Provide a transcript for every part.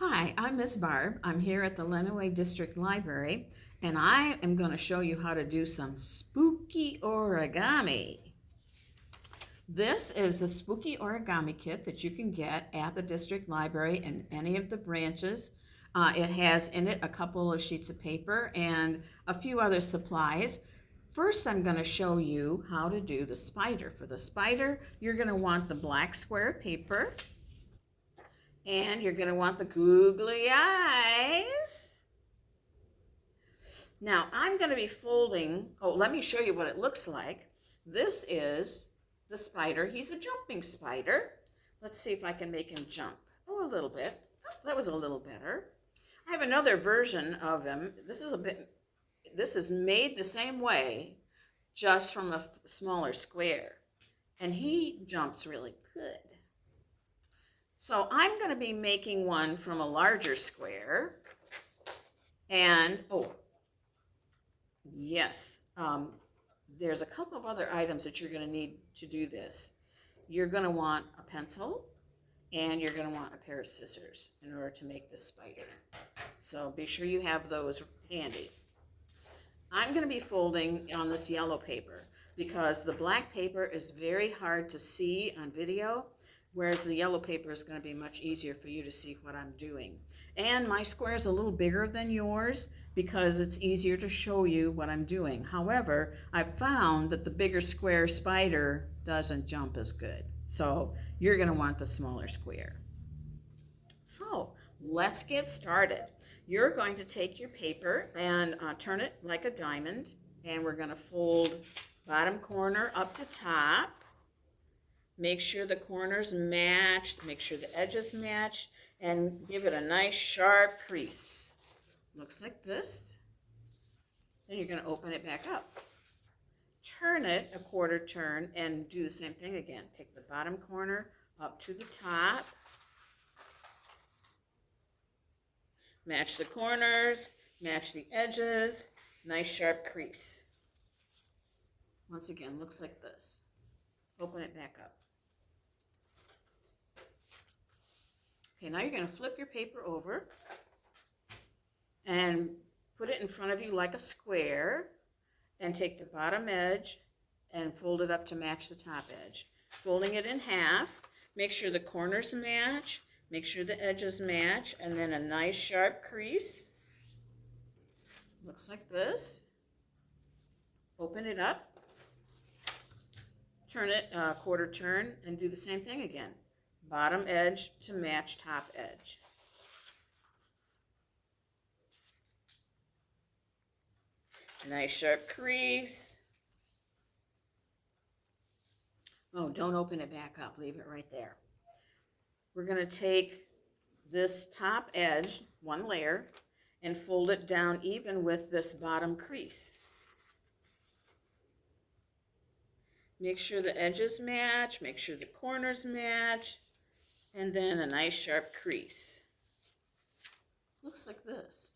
Hi, I'm Miss Barb. I'm here at the Lenawee District Library, and I am going to show you how to do some spooky origami. This is the spooky origami kit that you can get at the district library in any of the branches. It has in it a couple of sheets of paper and a few other supplies. First, I'm going to show you how to do the spider. For the spider, you're going to want the black square paper. And you're going to want the googly eyes. Now, I'm going to be folding, let me show you what it looks like. This is the spider. He's a jumping spider. Let's see if I can make him jump. Oh, a little bit. Oh, that was a little better. I have another version of him. This is made the same way, just from the smaller square. And he jumps really good. So I'm going to be making one from a larger square. And, yes, there's a couple of other items that you're going to need to do this. You're going to want a pencil, and you're going to want a pair of scissors in order to make this spider. So be sure you have those handy. I'm going to be folding on this yellow paper because the black paper is very hard to see on video, whereas the yellow paper is going to be much easier for you to see what I'm doing. And my square is a little bigger than yours because it's easier to show you what I'm doing. However, I've found that the bigger square spider doesn't jump as good. So you're going to want the smaller square. So let's get started. You're going to take your paper and turn it like a diamond, and we're going to fold bottom corner up to top. Make sure the corners match, make sure the edges match, and give it a nice sharp crease. Looks like this. Then you're going to open it back up. Turn it a quarter turn and do the same thing again. Take the bottom corner up to the top. Match the corners, match the edges, nice sharp crease. Once again, looks like this. Open it back up. Okay, now you're going to flip your paper over and put it in front of you like a square, and take the bottom edge and fold it up to match the top edge. Folding it in half, make sure the corners match, make sure the edges match, and then a nice sharp crease. Looks like this. Open it up, turn it a quarter turn, and do the same thing again. Bottom edge to match top edge. Nice sharp crease. Oh, don't open it back up. Leave it right there. We're going to take this top edge, one layer, and fold it down even with this bottom crease. Make sure the edges match, make sure the corners match, and then a nice sharp crease. Looks like this.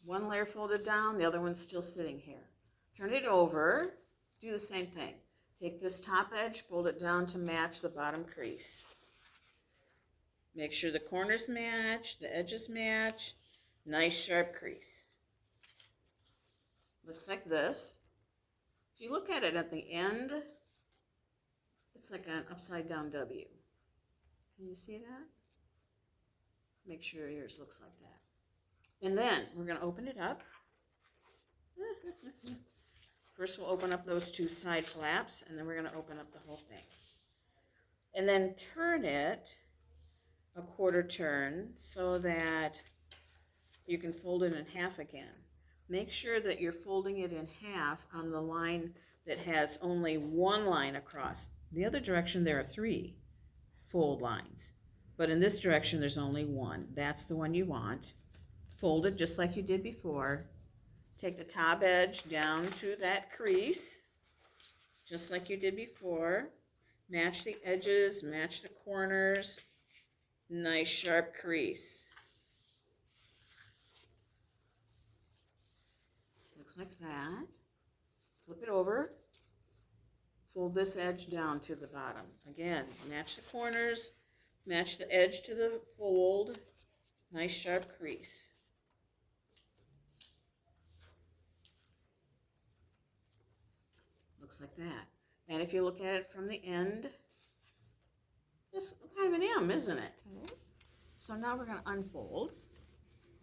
One layer folded down, the other one's still sitting here. Turn it over, do the same thing. Take this top edge, fold it down to match the bottom crease. Make sure the corners match, the edges match, nice sharp crease. Looks like this. If you look at it at the end, it's like an upside down W. Can you see that? Make sure yours looks like that. And then we're going to open it up. First we'll open up those two side flaps, and then we're going to open up the whole thing. And then turn it a quarter turn so that you can fold it in half again. Make sure that you're folding it in half on the line that has only one line across. The other direction there are three fold lines, but in this direction there's only one. That's the one you want. Fold it just like you did before. Take the top edge down to that crease, just like you did before. Match the edges, match the corners. Nice sharp crease. Looks like that. Flip it over. Fold this edge down to the bottom. Again, match the corners, Match the edge to the fold. Nice sharp crease. Looks like that. And if you look at it from the end, it's kind of an M, isn't it? Okay. So now we're going to unfold.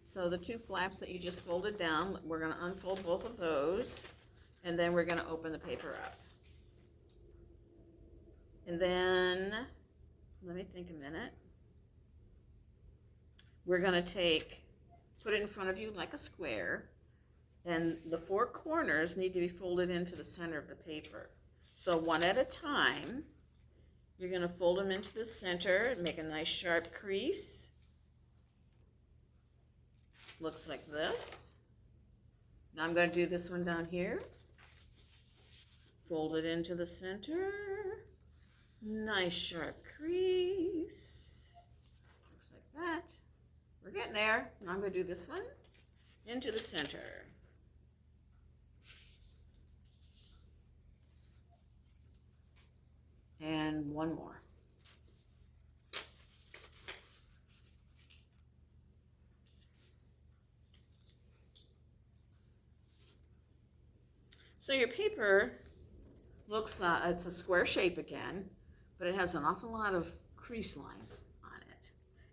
So the two flaps that you just folded down, we're going to unfold both of those, and then we're going to open the paper up. And then, let me think a minute. We're going to put it in front of you like a square, and the four corners need to be folded into the center of the paper. So one at a time, you're going to fold them into the center and make a nice sharp crease. Looks like this. Now I'm going to do this one down here. Fold it into the center. Nice sharp crease. Looks like that. We're getting there. Now I'm going to do this one into the center. And one more. So your paper looks, it's a square shape again, but it has an awful lot of crease lines on it.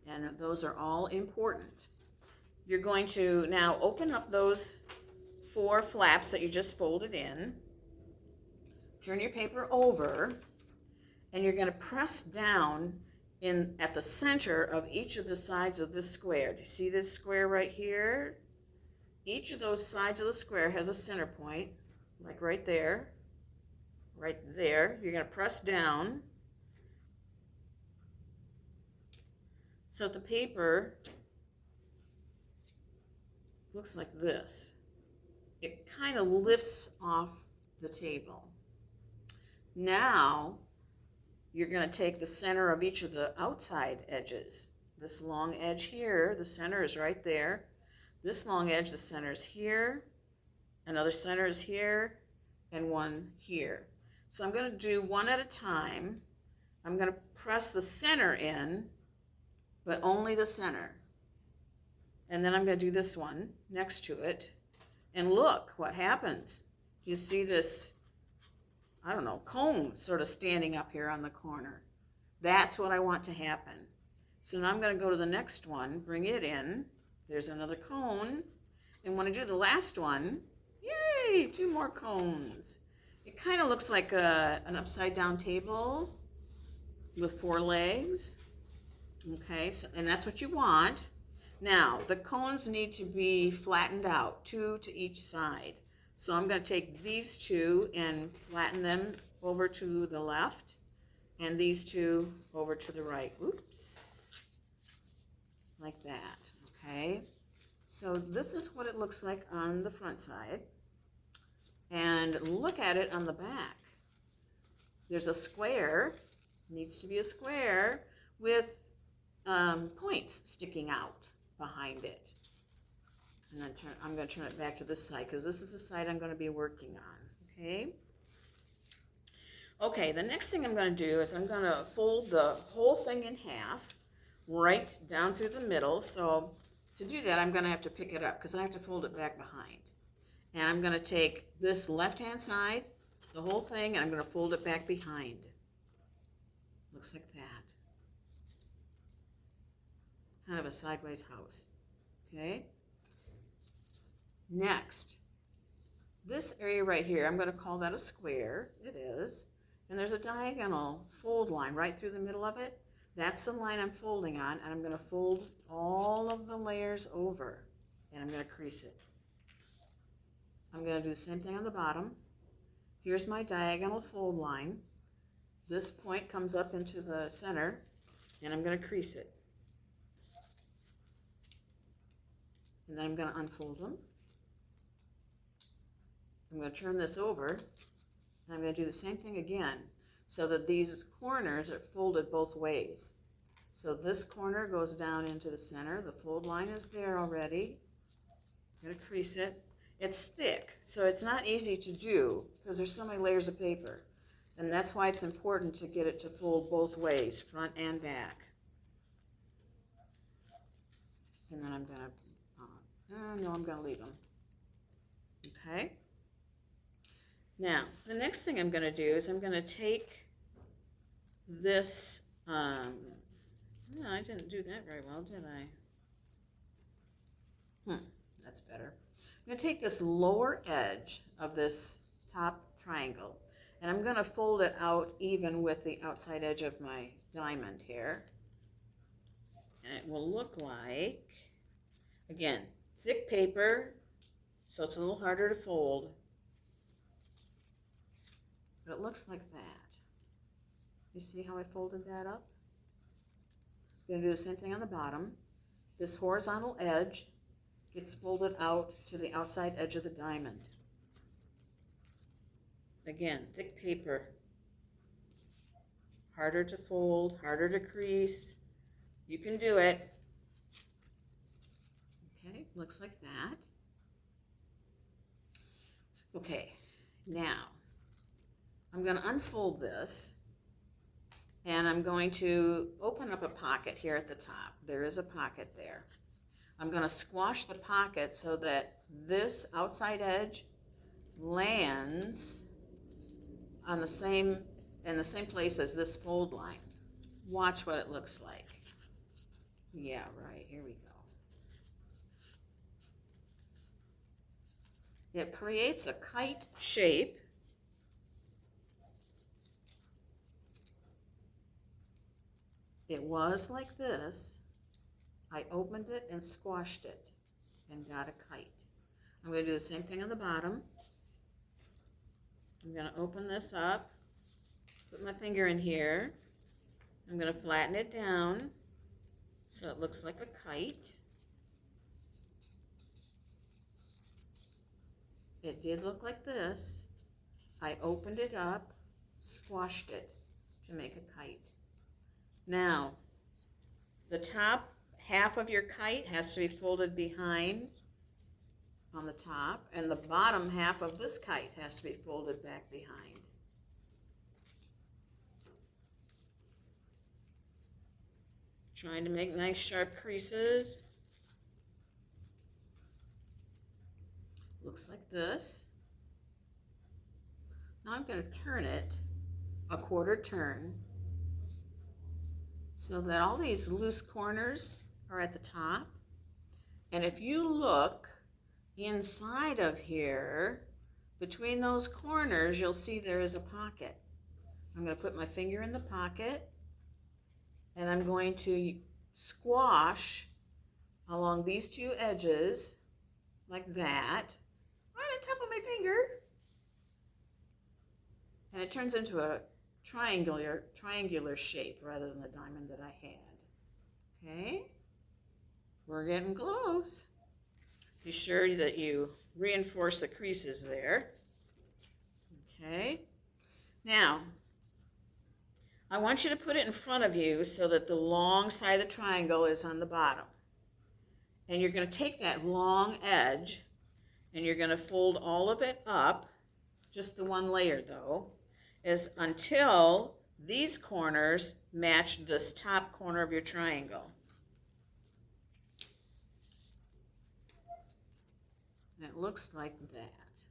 And those are all important. You're going to now open up those four flaps that you just folded in. Turn your paper over, and you're going to press down at the center of each of the sides of this square. Do you see this square right here? Each of those sides of the square has a center point, like right there. Right there. You're going to press down so the paper looks like this. It kind of lifts off the table. Now you're going to take the center of each of the outside edges. This long edge here, the center is right there. This long edge, the center is here. Another center is here, and one here. So I'm going to do one at a time. I'm going to press the center in, but only the center. And then I'm going to do this one next to it. And look what happens. You see this, I don't know, cone sort of standing up here on the corner. That's what I want to happen. So now I'm going to go to the next one, bring it in. There's another cone. And when I do the last one, yay, two more cones. It kind of looks like an upside down table with four legs. Okay, so, and that's what you want. Now, the cones need to be flattened out, two to each side. So I'm going to take these two and flatten them over to the left, and these two over to the right. Oops. Like that, okay? So this is what it looks like on the front side. And look at it on the back. There's a square, needs to be a square, with points sticking out behind it. And then I'm going to turn it back to this side because this is the side I'm going to be working on, okay? Okay, the next thing I'm going to do is I'm going to fold the whole thing in half, right down through the middle. So to do that, I'm going to have to pick it up because I have to fold it back behind. And I'm going to take this left-hand side, the whole thing, and I'm going to fold it back behind. Looks like that. Kind of a sideways house, okay? Next, this area right here, I'm going to call that a square. It is. And there's a diagonal fold line right through the middle of it. That's the line I'm folding on, and I'm going to fold all of the layers over, and I'm going to crease it. I'm going to do the same thing on the bottom. Here's my diagonal fold line. This point comes up into the center, and I'm going to crease it. And then I'm going to unfold them. I'm going to turn this over, and I'm going to do the same thing again so that these corners are folded both ways. So this corner goes down into the center. The fold line is there already. I'm going to crease it. It's thick, so it's not easy to do because there's so many layers of paper. And that's why it's important to get it to fold both ways, front and back. And then I'm going to, no, I'm going to leave them. Okay. Now, the next thing I'm going to do is I'm going to take this, no, I didn't do that very well, did I? That's better. I'm going to take this lower edge of this top triangle, and I'm going to fold it out even with the outside edge of my diamond here. And it will look like, again, thick paper, so it's a little harder to fold. But it looks like that. You see how I folded that up? I'm going to do the same thing on the bottom. This horizontal edge gets folded out to the outside edge of the diamond. Again, thick paper. Harder to fold, harder to crease. You can do it. Okay, looks like that. Okay, now I'm going to unfold this, and I'm going to open up a pocket here at the top. There is a pocket there. I'm going to squash the pocket so that this outside edge lands on in the same place as this fold line. Watch what it looks like. Yeah, right, here we go. It creates a kite shape. It was like this. I opened it and squashed it and got a kite. I'm going to do the same thing on the bottom. I'm going to open this up, put my finger in here. I'm going to flatten it down so it looks like a kite. It did look like this. I opened it up, squashed it to make a kite. Now, the top half of your kite has to be folded behind on the top, and the bottom half of this kite has to be folded back behind. Trying to make nice sharp creases. Looks like this. Now I'm going to turn it a quarter turn so that all these loose corners are at the top. And if you look inside of here, between those corners, you'll see there is a pocket. I'm going to put my finger in the pocket, and I'm going to squash along these two edges like that, right on top of my finger. And it turns into a triangular shape rather than the diamond that I had. Okay, we're getting close. Be sure that you reinforce the creases there. Okay, now I want you to put it in front of you so that the long side of the triangle is on the bottom. And you're going to take that long edge and you're going to fold all of it up, just the one layer though, until these corners match this top corner of your triangle. And it looks like that.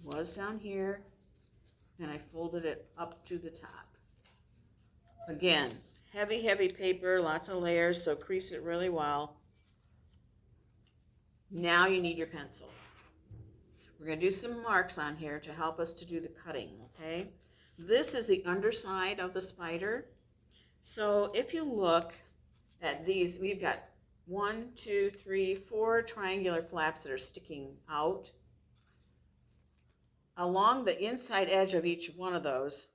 Was down here, and I folded it up to the top. Again, heavy, heavy paper, lots of layers, so crease it really well. Now you need your pencil. We're going to do some marks on here to help us to do the cutting, okay? This is the underside of the spider. So if you look at these, we've got 1, 2, 3, 4 triangular flaps that are sticking out. Along the inside edge of each one of those,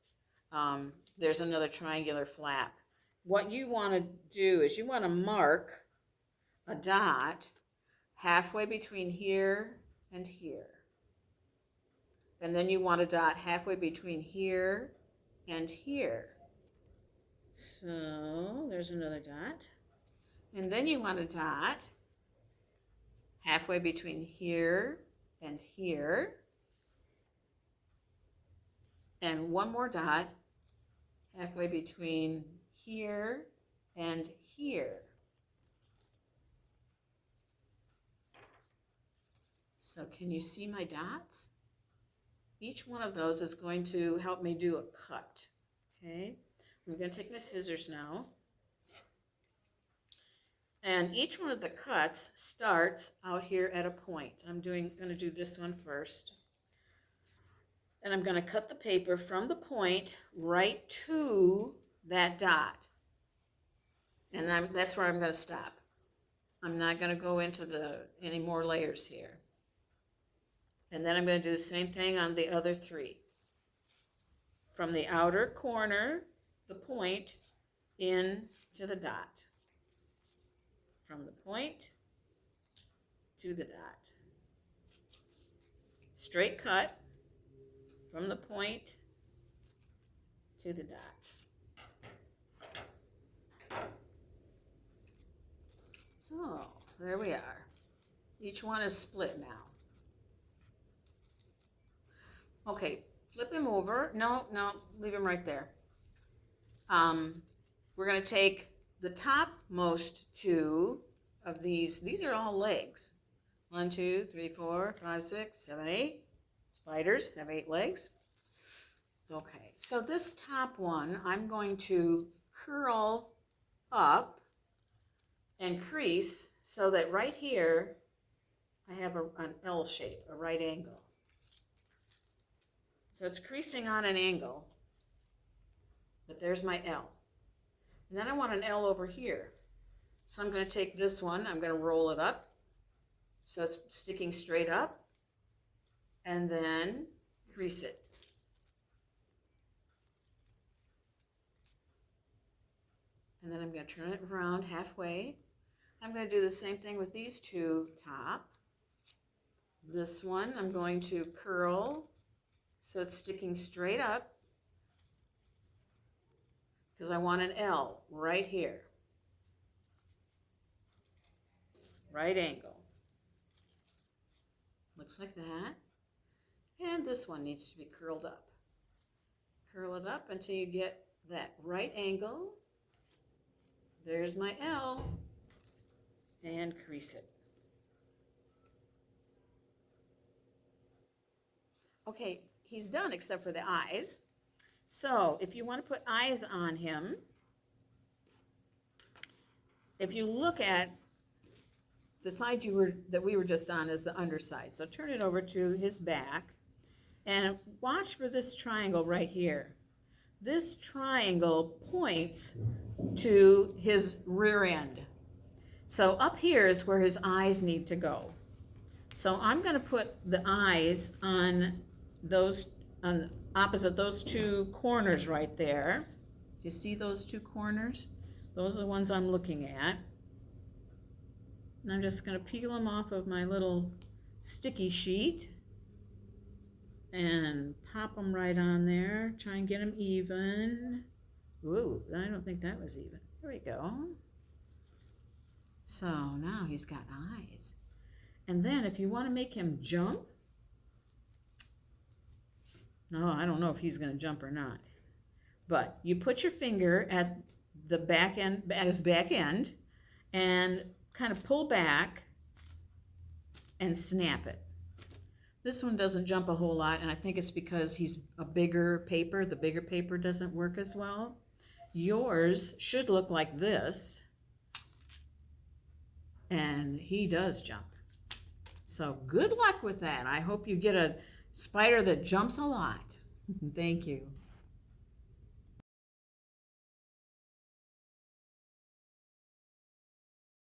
there's another triangular flap. What you want to do is you want to mark a dot halfway between here and here. And then you want a dot halfway between here and here. So there's another dot. And then you want a dot halfway between here and here. And one more dot halfway between here and here. So can you see my dots? Each one of those is going to help me do a cut. Okay, I'm going to take my scissors now. And each one of the cuts starts out here at a point. I'm going to do this one first. And I'm going to cut the paper from the point right to that dot. And that's where I'm going to stop. I'm not going to go into any more layers here. And then I'm going to do the same thing on the other three. From the outer corner, the point, in to the dot. From the point to the dot. Straight cut from the point to the dot. So, there we are. Each one is split now. Okay, flip him over. No, leave him right there. We're going to take the topmost two of these. These are all legs. 1, 2, 3, 4, 5, 6, 7, 8. Spiders have 8 legs. Okay, so this top one, I'm going to curl up and crease so that right here I have an L shape, a right angle. So it's creasing on an angle, but there's my L. And then I want an L over here. So I'm going to take this one, I'm going to roll it up so it's sticking straight up, and then crease it. And then I'm going to turn it around halfway. I'm going to do the same thing with these two top. This one I'm going to curl so it's sticking straight up because I want an L right here. Right angle. Looks like that. And this one needs to be curled up. Curl it up until you get that right angle. There's my L. And crease it. Okay, he's done except for the eyes. So if you want to put eyes on him, if you look at the side that we were just on is the underside. So turn it over to his back and watch for this triangle right here. This triangle points to his rear end. So up here is where his eyes need to go. So I'm going to put the eyes on opposite those two corners right there. Do you see those two corners? Those are the ones I'm looking at. And I'm just going to peel them off of my little sticky sheet and pop them right on there. Try and get them even. Ooh, I don't think that was even. There we go. So now he's got eyes. And then if you want to make him jump, no, I don't know if he's going to jump or not. But you put your finger at the back end, at his back end, and kind of pull back and snap it. This one doesn't jump a whole lot, and I think it's because he's a bigger paper. The bigger paper doesn't work as well. Yours should look like this, and he does jump. So good luck with that. I hope you get a spider that jumps a lot. Thank you.